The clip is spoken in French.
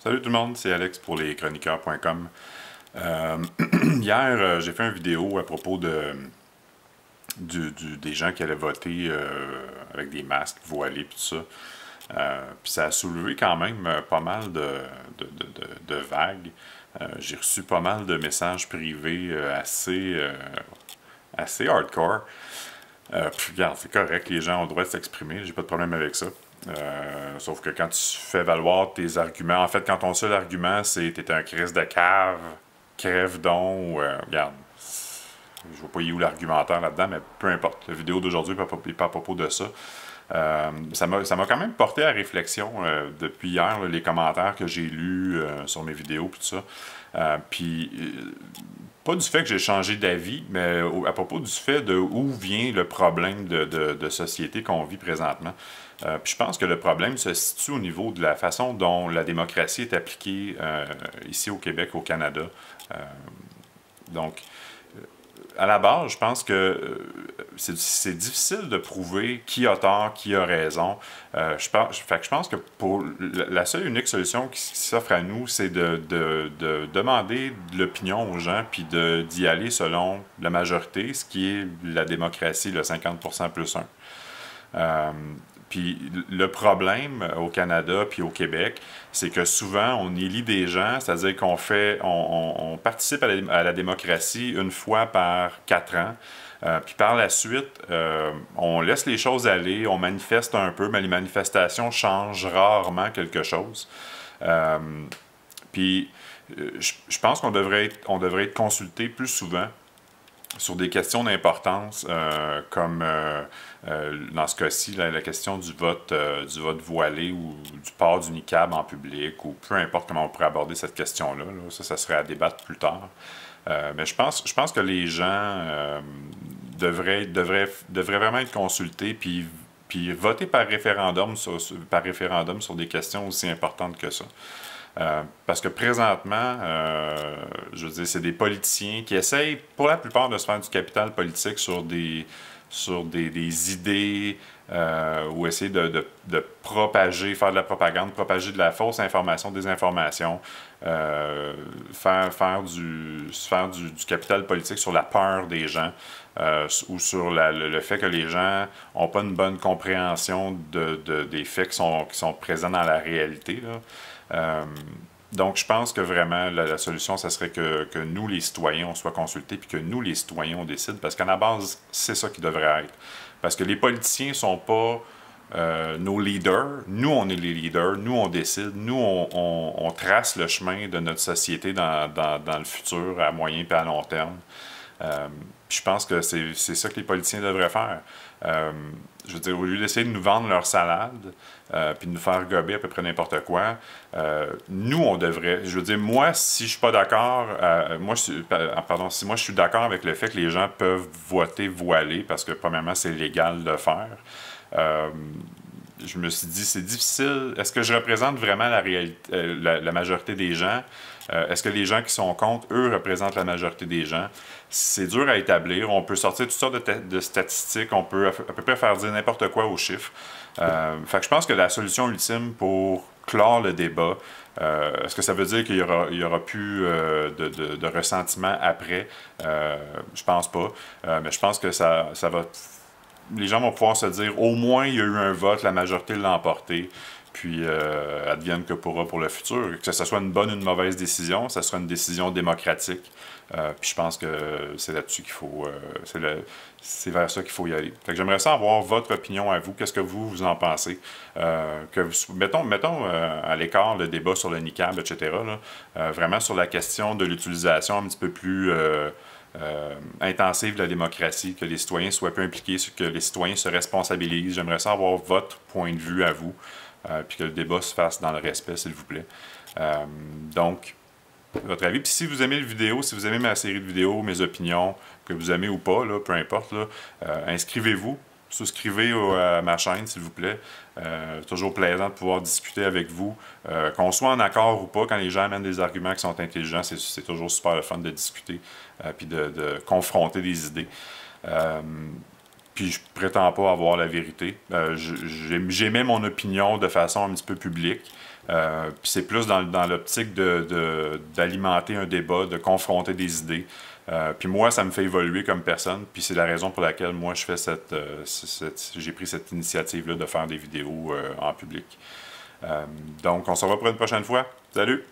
Salut tout le monde, c'est Alex pour leschroniqueurs.com. Hier, j'ai fait une vidéo à propos des gens qui allaient voter avec des masques voilés et tout ça. Puis ça a soulevé quand même pas mal de vagues. J'ai reçu pas mal de messages privés assez hardcore. Puis regarde, c'est correct, les gens ont le droit de s'exprimer, j'ai pas de problème avec ça. Sauf que quand tu fais valoir tes arguments, en fait, quand ton seul argument c'est t'es un Christ de cave, crève donc, regarde, je vois pas où l'argumentaire là-dedans, mais peu importe. La vidéo d'aujourd'hui n'est pas à propos de ça. Ça m'a quand même porté à réflexion depuis hier, là, les commentaires que j'ai lus sur mes vidéos puis tout ça. Pas du fait que j'ai changé d'avis, mais à propos du fait de où vient le problème de société qu'on vit présentement. Puis je pense que le problème se situe au niveau de la façon dont la démocratie est appliquée ici au Québec, au Canada. Euh, donc, à la base, je pense que c'est difficile de prouver qui a tort, qui a raison. Fait que je pense que pour la seule unique solution qui s'offre à nous, c'est de demander de l'opinion aux gens, puis d'y aller selon la majorité, ce qui est la démocratie, le 50% plus un. Puis le problème au Canada puis au Québec, c'est que souvent on élit des gens, c'est-à-dire on participe à la démocratie une fois par 4 ans. Puis par la suite, on laisse les choses aller, on manifeste un peu, mais les manifestations changent rarement quelque chose. Euh, je pense on devrait être consulté plus souvent sur des questions d'importance, comme dans ce cas-ci, la question du vote voilé ou du port du niqab en public, ou peu importe comment on pourrait aborder cette question-là. Là. Ça serait à débattre plus tard. Mais je pense que les gens devraient vraiment être consultés puis voter par référendum sur des questions aussi importantes que ça. Parce que présentement, je veux dire, c'est des politiciens qui essayent, pour la plupart, de se faire du capital politique sur des idées ou essayer de propager, faire de la propagande, propager de la fausse information, des informations, faire du capital politique sur la peur des gens ou sur le fait que les gens n'ont pas une bonne compréhension des faits qui sont présents dans la réalité, là. Donc, je pense que vraiment, la solution, ça serait que nous, les citoyens, on soit consultés, puis que nous, les citoyens, on décide, parce qu'à la base, c'est ça qui devrait être. Parce que les politiciens ne sont pas nos leaders. Nous, on est les leaders. Nous, on décide. Nous, on trace le chemin de notre société dans le futur, à moyen et à long terme. Puis je pense que c'est ça que les politiciens devraient faire. Je veux dire, au lieu d'essayer de nous vendre leur salade, puis de nous faire gober à peu près n'importe quoi, nous, on devrait... Je veux dire, moi, si je suis pas d'accord... si moi je suis d'accord avec le fait que les gens peuvent voter voilé, parce que, premièrement, c'est légal de le faire, je me suis dit, c'est difficile. Est-ce que je représente vraiment la réalité, la majorité des gens? Est-ce que les gens qui sont contre, eux, représentent la majorité des gens? C'est dur à établir. On peut sortir toutes sortes de statistiques. On peut à peu près faire dire n'importe quoi aux chiffres. Fait que je pense que la solution ultime pour clore le débat, est-ce que ça veut dire qu'il y aura plus de ressentiment après? Je pense pas. Mais je pense que ça va... Les gens vont pouvoir se dire, au moins, il y a eu un vote, la majorité l'a emporté, puis advienne que pourra pour le futur. Que ce soit une bonne ou une mauvaise décision, ça sera une décision démocratique. Puis je pense que c'est là-dessus qu'il faut... c'est vers ça qu'il faut y aller. Fait que j'aimerais ça avoir votre opinion à vous. Qu'est-ce que vous en pensez? Mettons à l'écart le débat sur le niqab, etc. Là, vraiment sur la question de l'utilisation un petit peu plus... intensive de la démocratie, que les citoyens soient peu impliqués, que les citoyens se responsabilisent. J'aimerais ça avoir votre point de vue à vous, puis que le débat se fasse dans le respect, s'il vous plaît. Donc, votre avis. Puis si vous aimez la vidéo, si vous aimez ma série de vidéos, mes opinions, que vous aimez ou pas, là, peu importe, là, inscrivez-vous. Souscrivez à ma chaîne, s'il vous plaît. Toujours plaisant de pouvoir discuter avec vous. Qu'on soit en accord ou pas, quand les gens amènent des arguments qui sont intelligents, c'est toujours super le fun de discuter puis de confronter des idées. Puis je prétends pas avoir la vérité. J'émets mon opinion de façon un petit peu publique. Puis c'est plus dans l'optique d'alimenter un débat, de confronter des idées. Puis moi, ça me fait évoluer comme personne. Puis c'est la raison pour laquelle moi, je fais j'ai pris cette initiative-là de faire des vidéos en public. Donc, on se revoit pour une prochaine fois. Salut!